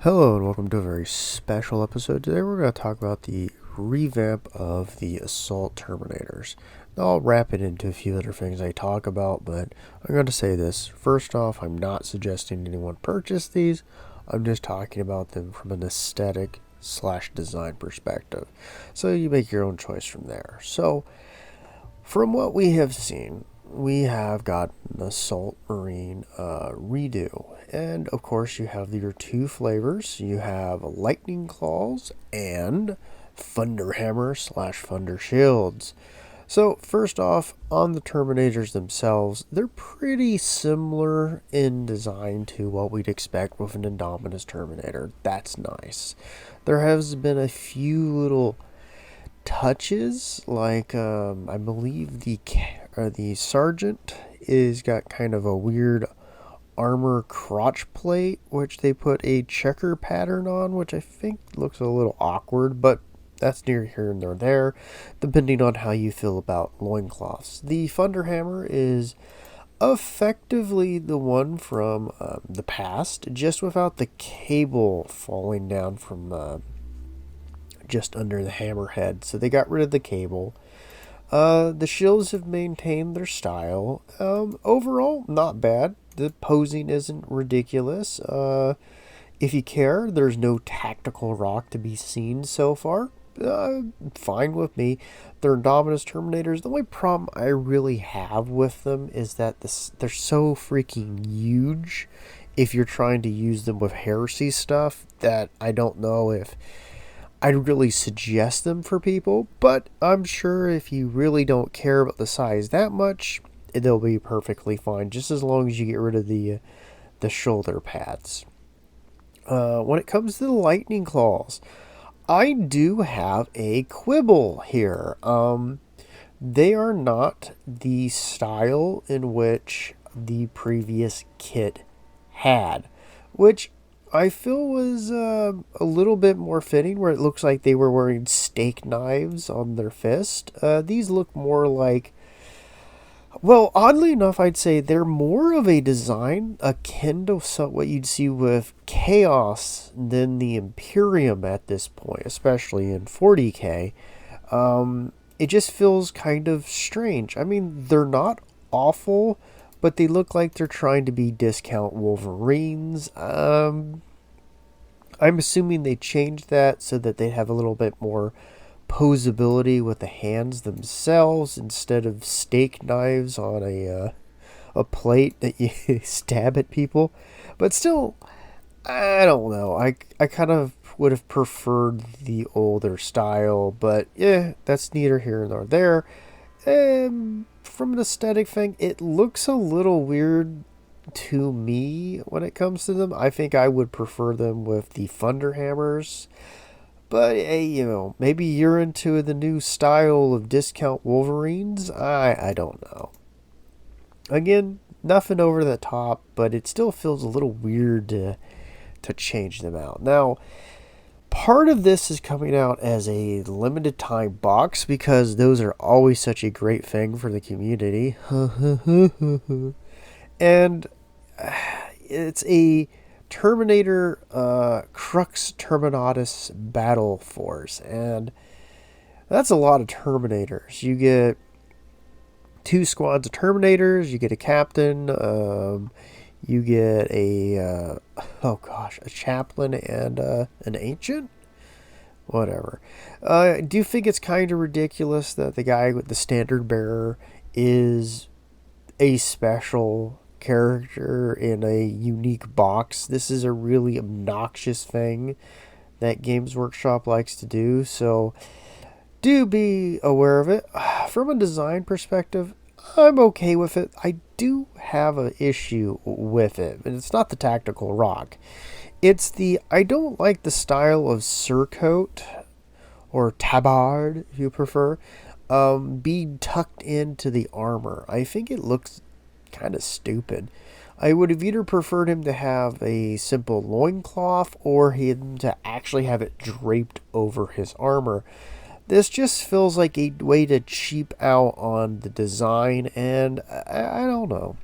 Hello and welcome to a very special episode. Today we're going to talk about the revamp of the Assault Terminators. Now, I'll wrap it into a few other things I talk about, but I'm going to say this. First off, I'm not suggesting anyone purchase these. I'm just talking about them from an aesthetic / design perspective. So you make your own choice from there. So, from what we have seen, we have got an Assault Marine redo. And of course, you have your two flavors. You have Lightning Claws and Thunder Hammer / Thunder Shields. So, first off, on the Terminators themselves, they're pretty similar in design to what we'd expect with an Indominus Terminator. That's nice. There has been a few little touches, like I believe the sergeant is got kind of a weird armor crotch plate, which they put a checker pattern on, which I think looks a little awkward, but that's near here and there, depending on how you feel about loincloths. The Thunderhammer is effectively the one from the past, just without the cable falling down from just under the hammerhead. So they got rid of the cable. The shields have maintained their style. Overall, not bad. The posing isn't ridiculous. If you care, there's no tactical rock to be seen so far. Fine with me. They're Indominus Terminators. The only problem I really have with them is that they're so freaking huge if you're trying to use them with heresy stuff that I don't know if I'd really suggest them for people, but I'm sure if you really don't care about the size that much, they'll be perfectly fine, just as long as you get rid of the shoulder pads. When it comes to the Lightning Claws, I do have a quibble here. They are not the style in which the previous kit had, which I feel was a little bit more fitting, where it looks like they were wearing steak knives on their fist. These look more like, well, oddly enough, I'd say they're more of a design akin to what you'd see with Chaos than the Imperium at this point, especially in 40k. It just feels kind of strange. I mean, they're not awful, but they look like they're trying to be discount Wolverines. I'm assuming they changed that so that they have a little bit more posability with the hands themselves instead of steak knives on a plate that you stab at people. But still, I don't know. I kind of would have preferred the older style, but yeah, that's neither here nor there. From an aesthetic thing, it looks a little weird to me when it comes to them. I think I would prefer them with the Thunder Hammers. But hey, maybe you're into the new style of discount Wolverines. I don't know. Again, nothing over the top, but it still feels a little weird to change them out. Now, part of this is coming out as a limited time box because those are always such a great thing for the community. And it's a Terminator Crux Terminatus Battle Force, and that's a lot of Terminators. You get 2 squads of Terminators, you get a captain, you get a chaplain and an ancient? Whatever. I do think it's kind of ridiculous that the guy with the standard bearer is a special character in a unique box. This is a really obnoxious thing that Games Workshop likes to do, so do be aware of it. From a design perspective, I'm okay with it. I do have an issue with it, and it's not the tactical rock. It's I don't like the style of surcoat, or tabard if you prefer, being tucked into the armor. I think it looks kind of stupid. I would have either preferred him to have a simple loincloth or him to actually have it draped over his armor. This just feels like a way to cheap out on the design, and I don't know.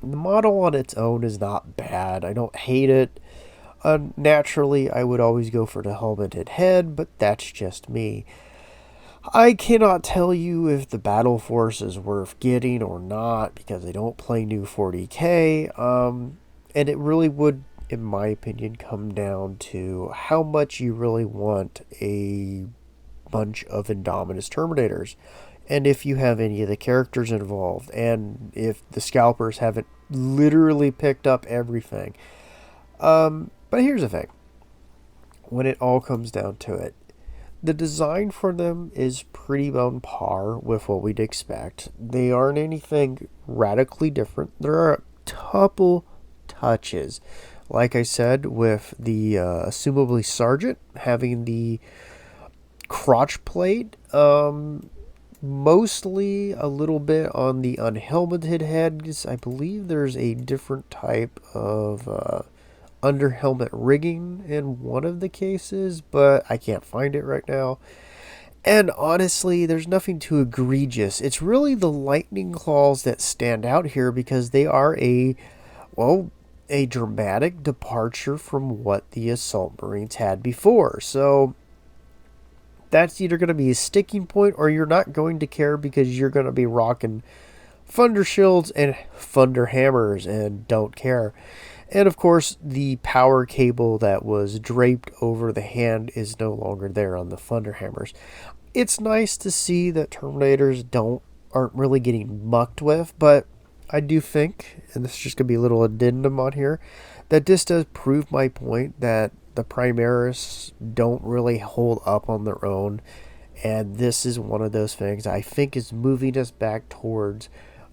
The model on its own is not bad. I don't hate it. Naturally, I would always go for the helmeted head, but that's just me. I cannot tell you if the battle force is worth getting or not because I don't play new 40k. And it really would, in my opinion, come down to how much you really want a bunch of Indominus Terminators. And if you have any of the characters involved, and if the scalpers haven't literally picked up everything. But here's the thing: when it all comes down to it, the design for them is pretty on par with what we'd expect. They aren't anything radically different. There are a couple touches. Like I said, with the assumably Sergeant having the crotch plate, mostly a little bit on the unhelmeted heads. I believe there's a different type of under helmet rigging in one of the cases, but I can't find it right now. And honestly, there's nothing too egregious. It's really the lightning claws that stand out here because they are a dramatic departure from what the Assault Marines had before. So that's either going to be a sticking point or you're not going to care because you're going to be rocking thunder shields and thunder hammers and don't care. And of course, the power cable that was draped over the hand is no longer there on the thunder hammers. It's nice to see that Terminators aren't really getting mucked with, but I do think, and this is just going to be a little addendum on here, that this does prove my point that the Primaris don't really hold up on their own, and this is one of those things I think is moving us back towards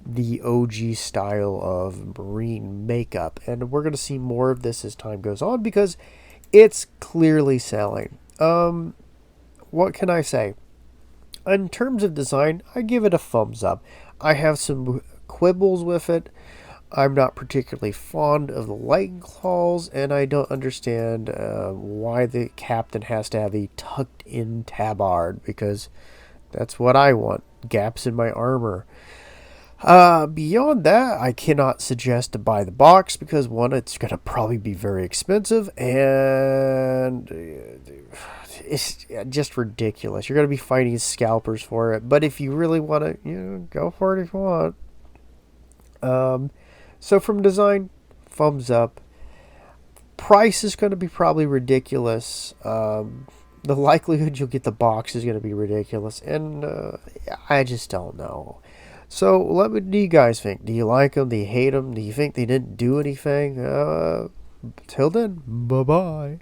the OG style of Marine makeup, and we're going to see more of this as time goes on because it's clearly selling. What can I say? In terms of design, I give it a thumbs up. I have some quibbles with it. I'm not particularly fond of the lightning claws, and I don't understand why the captain has to have a tucked-in tabard, because that's what I want. Gaps in my armor. Beyond that, I cannot suggest to buy the box because, one, it's going to probably be very expensive, and it's just ridiculous. You're going to be fighting scalpers for it, but if you really want to, go for it if you want. So from design, thumbs up. Price is going to be probably ridiculous. The likelihood you'll get the box is going to be ridiculous, and I just don't know. So what do you guys think? Do you like them? Do you hate them? Do you think they didn't do anything? Till then, bye-bye.